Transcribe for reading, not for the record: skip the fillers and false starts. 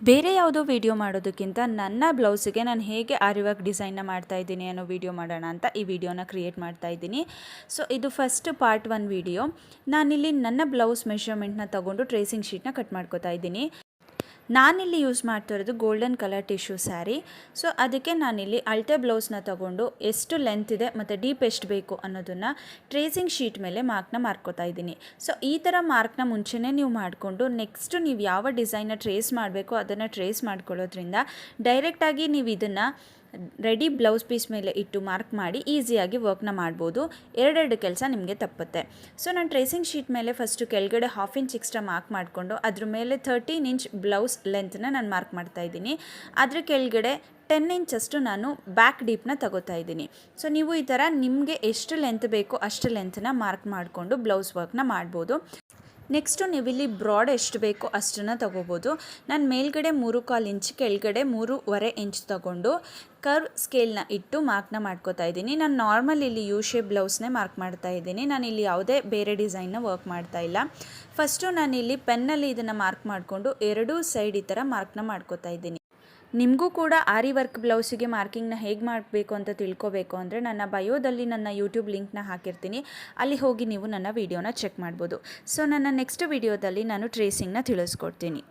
ಬೇರೆ ಯಾವುದೋ ವಿಡಿಯೋ ಮಾಡೋದಕ್ಕಿಂತ ನನ್ನ ಬ್ಲೌಸಿಗೆ ನಾನು ಹೇಗೆ ಆರಿ ವರ್ಕ್ ಡಿಸೈನ್ನ ಮಾಡ್ತಾಯಿದ್ದೀನಿ ಅನ್ನೋ ವಿಡಿಯೋ ಮಾಡೋಣ ಅಂತ ಈ ವಿಡಿಯೋನ ಕ್ರಿಯೇಟ್ ಮಾಡ್ತಾಯಿದ್ದೀನಿ. ಸೊ ಇದು ಫಸ್ಟ್ ಪಾರ್ಟ್ 1 ವಿಡಿಯೋ. ನಾನಿಲ್ಲಿ ನನ್ನ ಬ್ಲೌಸ್ ಮೆಷರ್ಮೆಂಟ್ನ ತೊಗೊಂಡು ಟ್ರೇಸಿಂಗ್ ಶೀಟ್ನ ಕಟ್ ಮಾಡ್ಕೋತಾ ಇದ್ದೀನಿ. ನಾನಿಲ್ಲಿ ಯೂಸ್ ಮಾಡ್ತಿರೋದು golden colour tissue sari. So ಅದಕ್ಕೆ ನಾನಿಲ್ಲಿ ಅಳತೆ ಬ್ಲೌಸ್ನ ತೊಗೊಂಡು ಎಷ್ಟು ಲೆಂತ್ ಇದೆ ಮತ್ತು ಡೀಪ್ ಎಷ್ಟು ಬೇಕು ಅನ್ನೋದನ್ನು ಟ್ರೇಸಿಂಗ್ ಶೀಟ್ ಮೇಲೆ ಮಾರ್ಕ್ನ ಮಾಡ್ಕೋತಾ ಇದ್ದೀನಿ. ಸೊ ಈ ಥರ ಮಾರ್ಕ್ನ ಮುಂಚೆನೇ ನೀವು ಮಾಡಿಕೊಂಡು ನೆಕ್ಸ್ಟು ನೀವು ಯಾವ ಡಿಸೈನ್ನ ಟ್ರೇಸ್ ಮಾಡಬೇಕು ಅದನ್ನು ಟ್ರೇಸ್ ಮಾಡ್ಕೊಳ್ಳೋದ್ರಿಂದ ಡೈರೆಕ್ಟಾಗಿ ನೀವು ಇದನ್ನು ರೆಡಿ ಬ್ಲೌಸ್ ಪೀಸ್ ಮೇಲೆ ಇಟ್ಟು ಮಾರ್ಕ್ ಮಾಡಿ ಈಸಿಯಾಗಿ ವರ್ಕ್ನ ಮಾಡ್ಬೋದು. ಎರಡೆರಡು ಕೆಲಸ ನಿಮಗೆ ತಪ್ಪುತ್ತೆ. ಸೊ ನಾನು ಟ್ರೇಸಿಂಗ್ ಶೀಟ್ ಮೇಲೆ ಫಸ್ಟು ಕೆಳಗಡೆ 1/2 ಇಂಚ್ ಎಕ್ಸ್ಟ್ರಾ ಮಾರ್ಕ್ ಮಾಡಿಕೊಂಡು ಅದ್ರ ಮೇಲೆ 13 ಇಂಚ್ ಬ್ಲೌಸ್ ಲೆಂತ್ನ ನಾನು ಮಾರ್ಕ್ ಮಾಡ್ತಾಯಿದ್ದೀನಿ. ಅದ್ರ ಕೆಳಗಡೆ 10 ಇಂಚಷ್ಟು ನಾನು ಬ್ಯಾಕ್ ಡೀಪ್ನ ತಗೋತಾ ಇದ್ದೀನಿ. ಸೊ ನೀವು ಈ ಥರ ನಿಮಗೆ ಎಷ್ಟು ಲೆಂತ್ ಬೇಕೋ ಅಷ್ಟು ಲೆಂತ್ನ ಮಾರ್ಕ್ ಮಾಡಿಕೊಂಡು ಬ್ಲೌಸ್ ವರ್ಕ್ನ ಮಾಡ್ಬೋದು. ನೆಕ್ಸ್ಟು ನೀವಿಲ್ಲಿ ಬ್ರಾಡ್ ಎಷ್ಟು ಬೇಕೋ ಅಷ್ಟನ್ನು ತೊಗೋಬೋದು. ನಾನು ಮೇಲ್ಗಡೆ 3/4 ಇಂಚ್ ಕೆಳಗಡೆ 3.25 ಇಂಚ್ ತೊಗೊಂಡು ಕರ್ವ್ ಸ್ಕೇಲ್ನ ಇಟ್ಟು ಮಾರ್ಕ್ನ ಮಾಡ್ಕೋತಾ ಇದ್ದೀನಿ. ನಾನು ನಾರ್ಮಲ್ ಇಲ್ಲಿ ಯು ಶೇಪ್ ಬ್ಲೌಸ್ನೇ ಮಾರ್ಕ್ ಮಾಡ್ತಾ ಇದ್ದೀನಿ. ನಾನು ಇಲ್ಲಿ ಯಾವುದೇ ಬೇರೆ ಡಿಸೈನ್ನ ವರ್ಕ್ ಮಾಡ್ತಾ ಇಲ್ಲ. ಫಸ್ಟು ನಾನಿಲ್ಲಿ ಪೆನ್ನಲ್ಲಿ ಇದನ್ನು ಮಾರ್ಕ್ ಮಾಡಿಕೊಂಡು ಎರಡೂ ಸೈಡ್ ಈ ಥರ ಮಾರ್ಕ್ನ ಮಾಡ್ಕೋತಾ ಇದ್ದೀನಿ. ನಿಮಗೂ ಕೂಡ ಆರಿ ವರ್ಕ್ ಬ್ಲೌಸಿಗೆ ಮಾರ್ಕಿಂಗ್ನ ಹೇಗೆ ಮಾಡಬೇಕು ಅಂತ ತಿಳ್ಕೊಬೇಕು ಅಂದರೆ ನನ್ನ ಬಯೋದಲ್ಲಿ ನನ್ನ ಯೂಟ್ಯೂಬ್ ಲಿಂಕ್ನ ಹಾಕಿರ್ತೀನಿ, ಅಲ್ಲಿ ಹೋಗಿ ನೀವು ನನ್ನ ವೀಡಿಯೋನ ಚೆಕ್ ಮಾಡ್ಬೋದು. ಸೊ ನನ್ನ ನೆಕ್ಸ್ಟ್ ವೀಡಿಯೋದಲ್ಲಿ ನಾನು ಟ್ರೇಸಿಂಗ್ನ ತಿಳಿಸ್ಕೊಡ್ತೀನಿ.